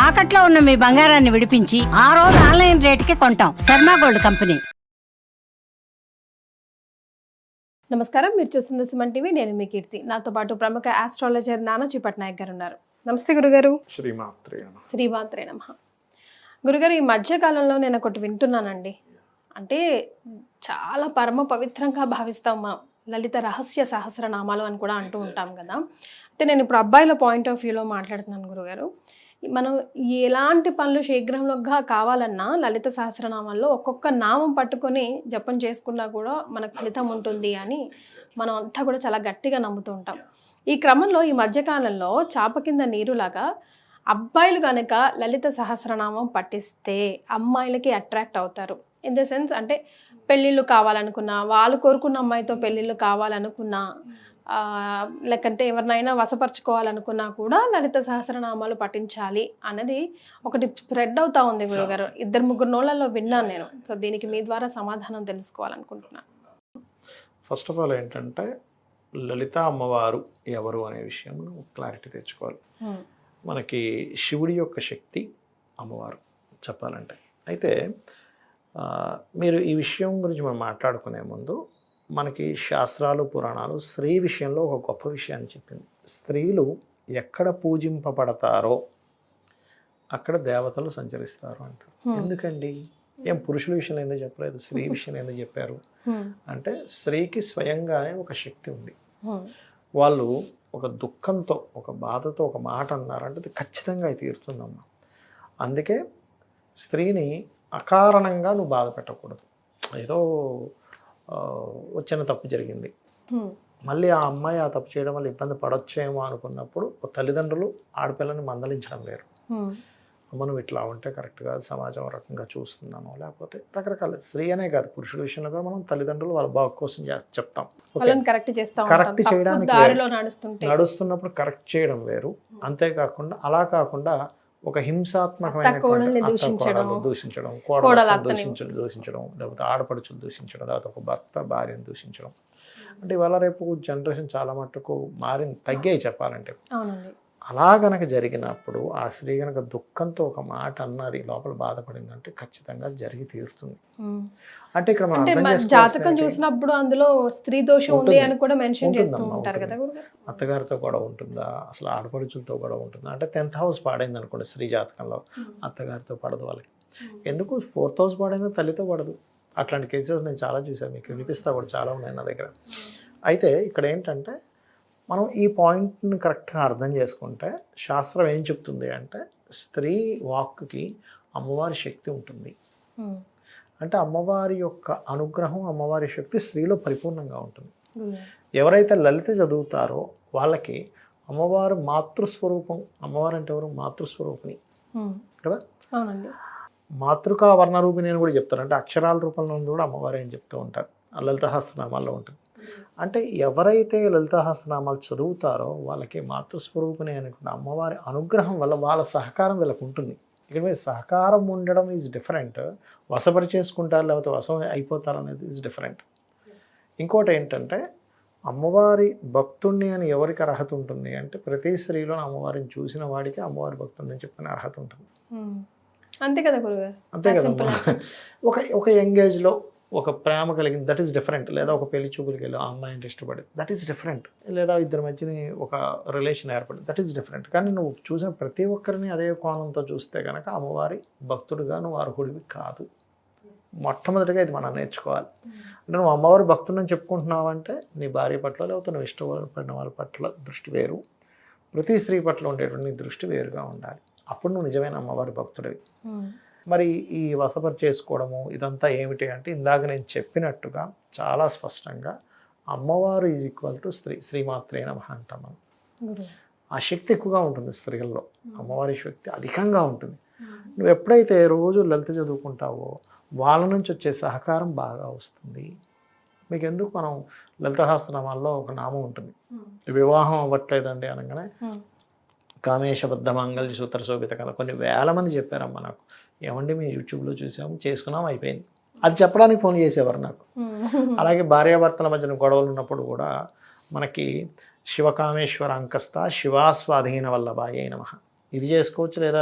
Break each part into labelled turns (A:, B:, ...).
A: తాకట్లో ఉన్న మీ బంగారాన్ని విడిపించి ఆ రోజు ఆన్లైన్ రేటుకి కొంటాం. Sharma gold company.
B: నమస్కారం, మీరు చూస్తుంది సుమన్ టీవీ. నేను మీ కీర్తి. నాతో పాటు ప్రముఖ ఆస్ట్రాలజర్ నానాజీ పట్నాయక్ గారు ఉన్నారు. నమస్తే గురుగారు. శ్రీమాత్రే నమః. గురుగారు, ఈ మధ్యకాలంలో నేను ఒకటి వింటున్నానండి. అంటే చాలా పరమ పవిత్రంగా భావిస్తాం మా లలిత రహస్య సహస్రనామాలు అని కూడా అంటూ ఉంటాం కదా. అయితే నేను ఇప్పుడు అబ్బాయిల పాయింట్ ఆఫ్ వ్యూలో మాట్లాడుతున్నాను గురుగారు. మనం ఎలాంటి పనులు శీఘ్రంగా కావాలన్నా లలిత సహస్రనామాల్లో ఒక్కొక్క నామం పట్టుకొని జపం చేసుకున్నా కూడా మనకు ఫలితం ఉంటుంది అని మనం అంతా కూడా చాలా గట్టిగా నమ్ముతూ ఉంటాం. ఈ క్రమంలో ఈ మధ్యకాలంలో చాప కింద నీరులాగా అబ్బాయిలు కనుక లలిత సహస్రనామం పఠిస్తే అమ్మాయిలకి అట్రాక్ట్ అవుతారు. ఇన్ ద సెన్స్ అంటే పెళ్ళిళ్ళు కావాలనుకున్నా, వాళ్ళు కోరుకున్న అమ్మాయితో పెళ్ళిళ్ళు కావాలనుకున్నా, లేకంటే ఎవరినైనా వశపరచుకోవాలనుకున్నా కూడా లలిత సహస్రనామాలు పఠించాలి అన్నది ఒకటి స్ప్రెడ్ అవుతా ఉంది గురుగారు. 2-3 నోళ్ళల్లో విన్నాను నేను. సో దీనికి మీ ద్వారా సమాధానం తెలుసుకోవాలనుకుంటున్నాను.
C: ఫస్ట్ ఆఫ్ ఆల్ ఏంటంటే లలిత అమ్మవారు ఎవరు అనే విషయం క్లారిటీ తెచ్చుకోవాలి. మనకి శివుడి యొక్క శక్తి అమ్మవారు చెప్పాలంటే. అయితే మీరు ఈ విషయం గురించి మనం మాట్లాడుకునే ముందు మనకి శాస్త్రాలు పురాణాలు స్త్రీ విషయంలో ఒక గొప్ప విషయాన్ని చెప్పింది. స్త్రీలు ఎక్కడ పూజింపబడతారో అక్కడ దేవతలు సంచరిస్తారు అంటారు. ఎందుకండి? ఏం పురుషుల విషయంలో ఎందుకు చెప్పలేదు, స్త్రీ విషయంలో ఎందుకు చెప్పారు అంటే స్త్రీకి స్వయంగానే ఒక శక్తి ఉంది. వాళ్ళు ఒక దుఃఖంతో, ఒక బాధతో ఒక మాట అన్నారంటే అది ఖచ్చితంగా అది తీరుతుందమ్మా. అందుకే స్త్రీని అకారణంగా నువ్వు బాధ పెట్టకూడదు. ఏదో వచ్చిన తప్పు జరిగింది, మళ్ళీ ఆ అమ్మాయి ఆ తప్పు చేయడం వల్ల ఇబ్బంది పడొచ్చేమో అనుకున్నప్పుడు తల్లిదండ్రులు ఆడపిల్లని మందలించడం వేరు. అమ్మ నువ్వు ఇట్లా ఉంటే కరెక్ట్గా సమాజం రకంగా చూస్తున్నాము, లేకపోతే రకరకాల స్త్రీ అనే కాదు పురుషుల విషయంలో కూడా మనం తల్లిదండ్రులు వాళ్ళ బాగు కోసం చెప్తాం. కరెక్ట్ చేయడానికి నడుస్తున్నప్పుడు కరెక్ట్ చేయడం వేరు. అంతేకాకుండా అలా కాకుండా ఒక హింసాత్మకమైన దూషించడం, కోడలను దూషించడం, లేకపోతే ఆడపడుచులు దూషించడం, లేకపోతే ఒక భర్త భార్యను దూషించడం. అంటే ఇవాళ రేపు జనరేషన్ చాలా మట్టుకు మారింది, తగ్గాయి చెప్పాలంటే. అలా గనక జరిగినప్పుడు ఆ స్త్రీ గనక దుఃఖంతో ఒక మాట అన్నది లోపల బాధపడిందంటే ఖచ్చితంగా జరిగి తీరుతుంది. అంటే ఇక్కడ మనం
B: జాతకం చూసినప్పుడు అందులో స్త్రీ దోషం ఉంది అని కూడా మెన్షన్ చేస్తూ ఉంటారు కదా.
C: అత్తగారితో కూడా ఉంటుందా, అసలు ఆడపడుచులతో కూడా ఉంటుందా? అంటే 10th హౌస్ పాడైంది అనుకోండి స్త్రీ జాతకంలో, అత్తగారితో పడదు వాళ్ళకి. ఎందుకు 4th హౌస్ పాడైనా తల్లితో పడదు. అట్లాంటి కేసెస్ నేను చాలా చూసాను, మీకు వినిపిస్తా కూడా చాలా ఉన్నాయి నా దగ్గర. అయితే ఇక్కడ ఏంటంటే మనం ఈ పాయింట్ని కరెక్ట్గా అర్థం చేసుకుంటే శాస్త్రం ఏం చెప్తుంది అంటే స్త్రీ వాక్కి అమ్మవారి శక్తి ఉంటుంది. అంటే అమ్మవారి యొక్క అనుగ్రహం, అమ్మవారి శక్తి స్త్రీలో పరిపూర్ణంగా ఉంటుంది. ఎవరైతే లలిత చదువుతారో వాళ్ళకి అమ్మవారు మాతృస్వరూపం. అమ్మవారు అంటే ఎవరు? మాతృస్వరూపిణి కదా. మాతృకా వర్ణరూపిణి అని కూడా చెప్తారు. అంటే అక్షరాల రూపంలో కూడా అమ్మవారు అని చెప్తూ ఉంటారు. లలితహాస్త్రనామాల్లో ఉంటుంది. అంటే ఎవరైతే లలితహాస్త్రనామాలు చదువుతారో వాళ్ళకి మాతృస్వరూపిణి అనుకుంటే అమ్మవారి అనుగ్రహం వల్ల వాళ్ళ సహకారం వీళ్ళకు ఉంటుంది. ఇక్కడ మీరు సహకారం ఉండడం ఈజ్ డిఫరెంట్, వశపరిచేసుకుంటారు లేకపోతే వశం అయిపోతారు అనేది ఈజ్ డిఫరెంట్. ఇంకోటి ఏంటంటే అమ్మవారి భక్తుణ్ణి అని ఎవరికి అర్హత ఉంటుంది అంటే ప్రతి స్త్రీలో అమ్మవారిని చూసిన వాడికి అమ్మవారి భక్తుడిని చెప్పుకునే అర్హత ఉంటుంది.
B: అంతే కదా గురుగారు.
C: అంతే కదా. ఒక యంగ్ ఏజ్లో ఒక ప్రేమ కలిగింది, దట్ ఈస్ డిఫరెంట్. లేదా ఒక పెళ్లి చూపులకి వెళ్ళి ఆ అమ్మాయిని ఇష్టపడి, దట్ ఈస్ డిఫరెంట్. లేదా ఇద్దరి మధ్యని ఒక రిలేషన్ ఏర్పడి, దట్ ఈస్ డిఫరెంట్. కానీ నువ్వు చూసిన ప్రతి ఒక్కరిని అదే కోణంతో చూస్తే కనుక అమ్మవారి భక్తుడిగా నువ్వు అర్హుడివి కాదు. మొట్టమొదటిగా ఇది మనం నేర్చుకోవాలి. అంటే నువ్వు అమ్మవారి భక్తుడిని చెప్పుకుంటున్నావు అంటే నీ భార్య పట్ల లేకపోతే నువ్వు ఇష్టపడిన వాళ్ళ పట్ల దృష్టి వేరు, ప్రతి స్త్రీ పట్ల ఉండేటువంటి దృష్టి వేరుగా ఉండాలి. అప్పుడు నువ్వు నిజమైన అమ్మవారి భక్తుడివి. మరి ఈ వశపరిచేసుకోవడము ఇదంతా ఏమిటి అంటే ఇందాక నేను చెప్పినట్టుగా చాలా స్పష్టంగా అమ్మవారు ఈజ్ ఈక్వల్ టు స్త్రీ. శ్రీమాత్రే నమః అంటాం మనం. ఆ శక్తి ఎక్కువగా ఉంటుంది స్త్రీల్లో, అమ్మవారి శక్తి అధికంగా ఉంటుంది. నువ్వు ఎప్పుడైతే రోజు లలిత చదువుకుంటావో వాళ్ళ నుంచి వచ్చే సహకారం బాగా వస్తుంది. మీకు ఎందుకు మనం లలితహాస్త్రనామాల్లో ఒక నామం ఉంటుంది, వివాహం అవ్వట్లేదండి అనగానే కామేశబద్ధ మాంగళ్య సూత్ర శోభిత కథ కొన్ని వేల మంది చెప్పారమ్మా నాకు. ఏమండి మేము యూట్యూబ్లో చూసాము, చేసుకున్నాం, అయిపోయింది. అది చెప్పడానికి ఫోన్ చేసేవారు నాకు. అలాగే భార్యాభర్తల మధ్యన గొడవలు ఉన్నప్పుడు కూడా మనకి శివకామేశ్వర అంకస్త శివాస్వాధీన వల్లభాయ నమః ఇది చేసుకోవచ్చు. లేదా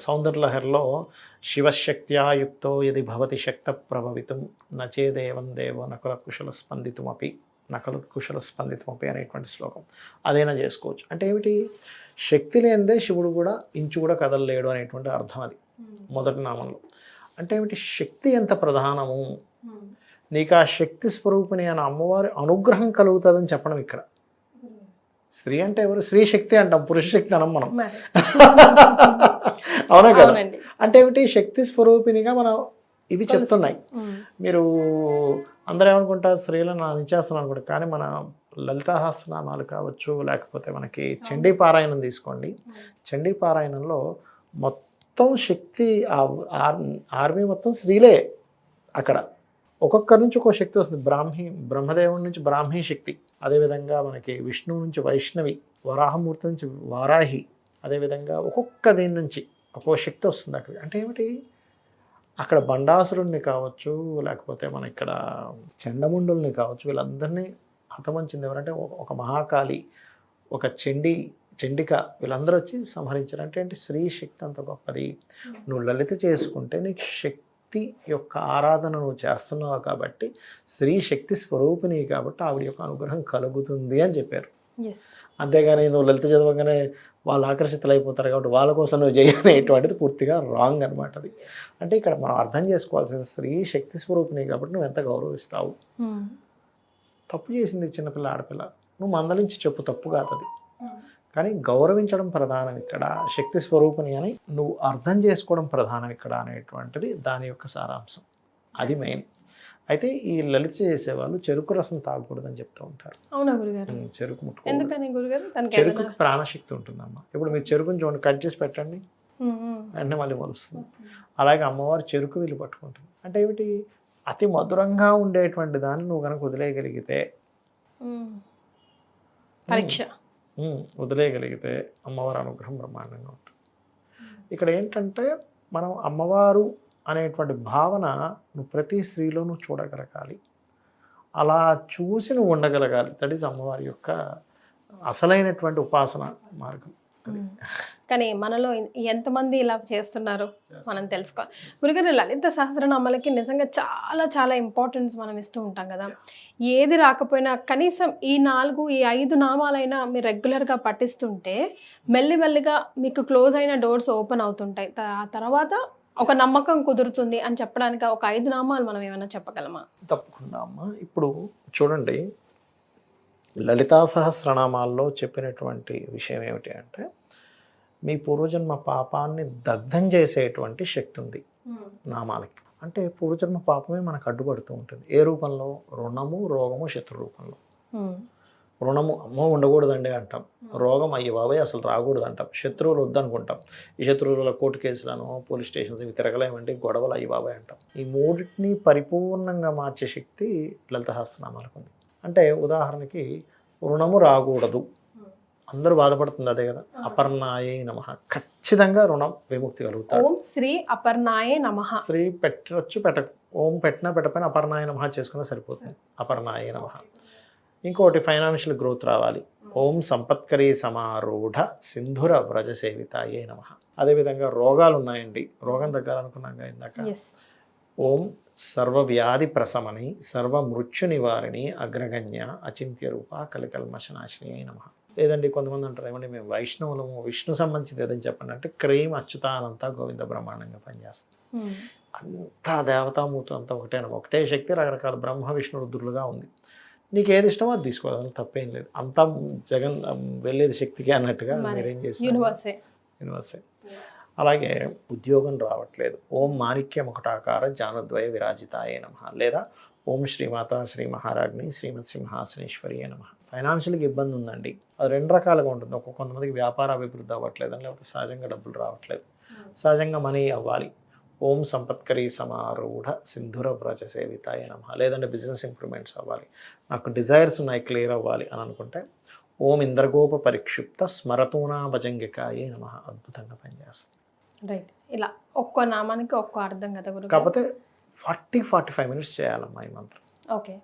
C: సౌందర్యలహరిలో శివశక్త్యా యుక్తో యది భవతి శక్త ప్రభవితం నచేదేవం దేవో నకుల కుశల స్పందితుమపి నకలు కుశల స్పందితుమపి అనేటువంటి శ్లోకం అదైనా చేసుకోవచ్చు. అంటే ఏమిటి, శక్తి లేనిదే శివుడు కూడా ఇంచు కూడా కదలలేడు అనేటువంటి అర్థం అది మొదటి నామంలో. అంటే ఏమిటి, శక్తి ఎంత ప్రధానము, నీకు ఆ శక్తి స్వరూపిణి అని అమ్మవారి అనుగ్రహం కలుగుతుందని చెప్పడం ఇక్కడ. స్త్రీ అంటే ఎవరు, స్త్రీ శక్తి అంటాం, పురుష శక్తి అనం మనం. అవునా కదా? అంటే ఏమిటి, శక్తి స్వరూపిణిగా మనం ఇవి చెప్తున్నాయి. మీరు అందరూ ఏమనుకుంటారు, స్త్రీలను నిచ్చేస్తున్నాం అనుకుంటారు, కానీ మన లలితాసహస్రనామాలు కావచ్చు, లేకపోతే మనకి చండీ పారాయణం తీసుకోండి. చండీ పారాయణంలో మొత్తం శక్తి ఆర్మీ మొత్తం స్త్రీలే. అక్కడ ఒక్కొక్కరి నుంచి ఒక్కొక్క శక్తి వస్తుంది. బ్రహ్మదేవుడి నుంచి బ్రాహ్మీ శక్తి, అదేవిధంగా మనకి విష్ణువు నుంచి వైష్ణవి, వరాహమూర్తి నుంచి వారాహి, అదేవిధంగా ఒక్కొక్క దీని నుంచి ఒక్కొక్క శక్తి వస్తుంది అక్కడ. అంటే ఏమిటి, అక్కడ బండాసురుడిని కావచ్చు, లేకపోతే మన ఇక్కడ చండముండుల్ని కావచ్చు, వీళ్ళందరినీ హతమంచింది ఎవరంటే ఒక మహాకాళి, ఒక చండిక, వీళ్ళందరూ వచ్చి సంహరించారు. అంటే ఏంటి, స్త్రీ శక్తి అంత గొప్పది. నువ్వు లలిత చేసుకుంటే నీకు శక్తి యొక్క ఆరాధన నువ్వు చేస్తున్నావు కాబట్టి, స్త్రీ శక్తి స్వరూపిణి కాబట్టి ఆవిడ యొక్క అనుగ్రహం కలుగుతుంది అని చెప్పారు. అంతేగాని నువ్వు లలిత చదవగానే వాళ్ళు ఆకర్షితులైపోతారు కాబట్టి వాళ్ళ కోసం నువ్వు చేయనేటువంటిది పూర్తిగా రాంగ్ అనమాట. అది అంటే ఇక్కడ మనం అర్థం చేసుకోవాల్సింది, స్త్రీ శక్తి స్వరూపిణి కాబట్టి నువ్వు ఎంత గౌరవిస్తావు. తప్పు చేసింది చిన్నపిల్ల, ఆడపిల్ల, నువ్వు మందలించి చెప్పు, తప్పు కాదు అది. కానీ గౌరవించడం ప్రధానం ఇక్కడ, శక్తి స్వరూపిణి అని నువ్వు అర్థం చేసుకోవడం ప్రధానం ఇక్కడ అనేటువంటిది దాని యొక్క సారాంశం. అది మెయిన్. అయితే ఈ లలిత చేసేవాళ్ళు చెరుకు రసం తాగకూడదని చెప్తూ ఉంటారు.
B: అవునా గురుగారు?
C: చెరుకు ముట్టుకో,
B: ఎందుకని గురుగారు?
C: చెరుకు ప్రాణశక్తి ఉంటుందమ్మా. ఇప్పుడు మీరు చెరుకుని చూడండి, కట్ చేసి పెట్టండి, వెంటనే మళ్ళీ మొలుస్తుంది. అలాగే అమ్మవారు చెరుకు వీళ్ళు పట్టుకుంటుంది. అంటే ఏమిటి, అతి మధురంగా ఉండేటువంటి దాన్ని నువ్వు కనుక వదిలేయగలిగితే,
B: పరీక్ష
C: వదిలేయగలిగితే అమ్మవారి అనుగ్రహం బ్రహ్మాండంగా ఉంటుంది. ఇక్కడ ఏంటంటే మనం అమ్మవారు అనేటువంటి భావన నువ్వు ప్రతి స్త్రీలో నువ్వు చూడగలగాలి, అలా చూసి నువ్వు ఉండగలగాలి. దట్ ఈజ్ అమ్మవారి యొక్క అసలైనటువంటి ఉపాసన మార్గం.
B: కానీ మనలో ఎంతమంది ఇలా చేస్తున్నారు మనం తెలుసుకోవాలి. గురుగారు, లలిత సహస్రనామాలకి నిజంగా చాలా చాలా ఇంపార్టెన్స్ మనం ఇస్తూ ఉంటాం కదా. ఏది రాకపోయినా కనీసం ఈ 5 నామాలైనా మీరు రెగ్యులర్గా పఠిస్తుంటే మెల్లిమెల్లిగా మీకు క్లోజ్ అయిన డోర్స్ ఓపెన్ అవుతుంటాయి. ఆ తర్వాత ఒక నమ్మకం కుదురుతుంది అని చెప్పడానికి ఒక 5 నామాలు మనం ఏమైనా చెప్పగలమా?
C: తప్పకుండా అమ్మా. ఇప్పుడు చూడండి, లలితా సహస్రనామాల్లో చెప్పినటువంటి విషయం ఏమిటి అంటే, మీ పూర్వజన్మ పాపాన్ని దగ్ధం చేసేటువంటి శక్తి ఉంది నామాలకి. అంటే పూర్వజన్మ పాపమే మనకు అడ్డుపడుతూ ఉంటుంది. ఏ రూపంలో? రుణము, రోగము, శత్రు రూపంలో. రుణము అమ్మో ఉండకూడదండి అంటాం, రోగం అయ్యి బాబాయ్ అసలు రాకూడదు అంటాం, శత్రువులు వద్దనుకుంటాం, ఈ శత్రువుల కోర్టు కేసులను, పోలీస్ స్టేషన్స్ ఇవి తిరగలేమంటే గొడవలు అయ్యి బాబాయ్ అంటాం. ఈ మూడింటిని పరిపూర్ణంగా మార్చే శక్తి లలితహాస్త్రనామాలకు ఉంది. అంటే ఉదాహరణకి రుణము రాకూడదు, అందరూ బాధపడుతుంది అదే కదా, అపర్ణాయే నమః, ఖచ్చితంగా రుణం విముక్తి కలుగుతాడు.
B: ఓం శ్రీ అపర్ణాయే నమః.
C: శ్రీ పెట్టచ్చు, పెట్టకు, ఓం పెట్టినా పెట్టకపోయినా అపర్ణాయ నమః చేసుకున్నా సరిపోతుంది. అపర్ణాయే నమః. ఇంకోటి ఫైనాన్షియల్ గ్రోత్ రావాలి, ఓం సంపత్కరీ సమారూఢ సింధుర వ్రజ సేవితాయే నమః. అదేవిధంగా రోగాలు ఉన్నాయండి, రోగం తగ్గాలనుకున్నాం కదా ఇందాక, ఓం సర్వవ్యాధి ప్రశమని సర్వ మృత్యు నివారిణి అగ్రగణ్య అచింత్య రూప కలికల్మషనాశిని అయి నమః. లేదండి కొంతమంది అంటారు, ఏమంటే మేము వైష్ణవులము, విష్ణు సంబంధించింది ఏదని చెప్పండి అంటే, క్రీమ్ అచ్యుతానంతా గోవింద బ్రహ్మాండంగా పనిచేస్తుంది. అంతా దేవతామూర్తి అంతా ఒకటే శక్తి, రకరకాల బ్రహ్మ విష్ణు రుద్రులుగా ఉంది. నీకు ఏది ఇష్టమో అది తీసుకోవాలి, తప్పేం లేదు. అంతా జగన్ వెళ్ళేది శక్తికి అన్నట్టుగా మీరేం చేస్తారు, యూనివర్సే. అలాగే ఉద్యోగం రావట్లేదు, ఓం మాణిక్య ముకటాకార జానుద్వయ విరాజితాయే నమః, లేదా ఓం శ్రీమాత శ్రీ మహారాజ్ని శ్రీమత్ సింహాసనేశ్వరి నమః. ఫైనాన్షియల్గా ఇబ్బంది ఉందండి, అది 2 రకాలుగా ఉంటుంది. కొంతమందికి వ్యాపార అభివృద్ధి అవ్వట్లేదు, లేకపోతే సహజంగా డబ్బులు రావట్లేదు, సహజంగా మనీ అవ్వాలి, ఓం సంపత్కరీ సమారూఢ సింధుర వ్రజ సేవితాయ నమః. లేదంటే బిజినెస్ ఇంప్రూవ్మెంట్స్ అవ్వాలి, నాకు డిజైర్స్ ఉన్నాయి క్లియర్ అవ్వాలి అని అనుకుంటే, ఓం ఇంద్రగోప పరిక్షిప్త స్మరతూనా భజంగికాయే నమః. అద్భుతంగా పనిచేస్తుంది.
B: రైట్. ఇలా ఒక్కో నామానికి ఒక్కో అర్థం కదా గురుగారు.
C: కాకపోతే 40-45 మినిట్స్ చేయాలమ్మా ఈ మంత్రం.
B: ఓకే.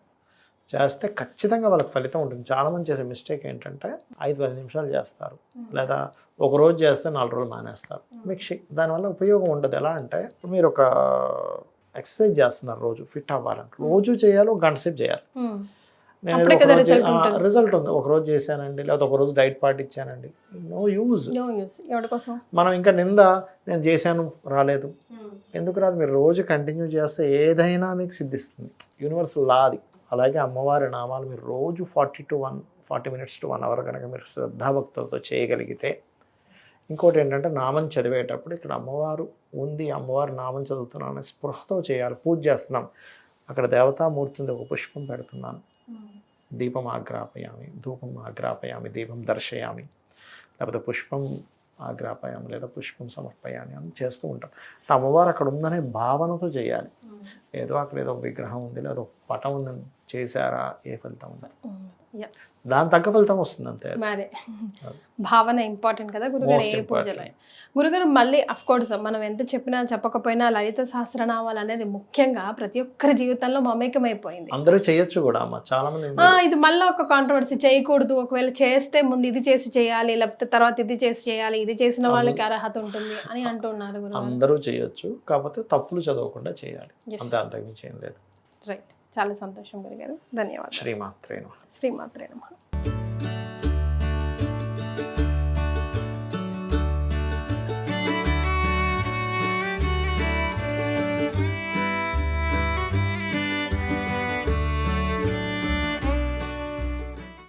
C: చేస్తే ఖచ్చితంగా వాళ్ళకి ఫలితం ఉంటుంది. చాలామంది చేసే మిస్టేక్ ఏంటంటే 5-10 నిమిషాలు చేస్తారు, లేదా ఒక రోజు చేస్తే 4 రోజులు మానేస్తారు. మీకు దానివల్ల ఉపయోగం ఉండదు. ఎలా అంటే మీరు ఒక ఎక్సర్సైజ్ చేస్తున్నారు, రోజు ఫిట్ అవ్వాలంటే రోజు చేయాలి, ఒక గంట సేపు చేయాలి. రిజల్ట్ ఉంది. ఒక రోజు చేశానండి, లేదా ఒక రోజు డైట్ పాటించానండి, నో యూజ్. మనం ఇంకా నేను చేశాను రాలేదు, ఎందుకు రాదు? మీరు రోజు కంటిన్యూ చేస్తే ఏదైనా మీకు సిద్ధిస్తుంది. యూనివర్సల్ లా అది. అలాగే అమ్మవారి నామాలు మీరు రోజు 40 minutes to 1 hour కనుక మీరు శ్రద్ధాభక్తులతో చేయగలిగితే, ఇంకోటి ఏంటంటే నామం చదివేటప్పుడు ఇక్కడ అమ్మవారు ఉంది, అమ్మవారి నామం చదువుతున్నాను అనే స్పృహతో చేయాలి. పూజ చేస్తున్నాం, అక్కడ దేవతామూర్తిని ఒక పుష్పం పెడుతున్నాను, దీపం ఆగ్రాపయామి, ధూపం ఆగ్రాపయామి, దీపం దర్శయామి, లేకపోతే పుష్పం ఆగ్రాపయామి, లేదా పుష్పం సమర్పయామి అని చేస్తూ ఉంటాం. అమ్మవారు అక్కడ ఉందనే భావనతో చేయాలి. ఏదో అక్కడ ఏదో ఒక విగ్రహం ఉంది, లేదా ఒక పటం ఉందని చేశారా, ఏ ఫలితం ఉంది? దాని తగ్గ ఫలితం వస్తుంది అంతే.
B: మరి భావన ఇంపార్టెంట్ కదా గురుగారు ఏ పూజలో. గురుగారు మళ్ళీ అఫ్ కోర్స్ మనం ఎంత చెప్పినా చెప్పకపోయినా లలిత సహస్రనామాలు అనేది ముఖ్యంగా ప్రతి ఒక్కరి జీవితంలో మమేకమైపోయింది.
C: అందరూ చేయొచ్చు కూడా అమ్మ. చాలా మంది
B: ఇది మళ్ళీ ఒక కాంట్రవర్సీ, చేయకూడదు, ఒకవేళ చేస్తే ముందు ఇది చేసి చేయాలి, లేకపోతే తర్వాత ఇది చేసి చేయాలి, ఇది చేసిన వాళ్ళకి అర్హత ఉంటుంది అని అంటున్నారు.
C: అందరూ చేయొచ్చు, కాకపోతే తప్పులు చదవకుండా చేయాలి, అంతే, అంతకుమించి ఏం లేదు.
B: రైట్. చాలా సంతోషం గురుగారు, ధన్యవాదాలు.
C: శ్రీమాత్రే నమః.
B: శ్రీమాత్రే నమః.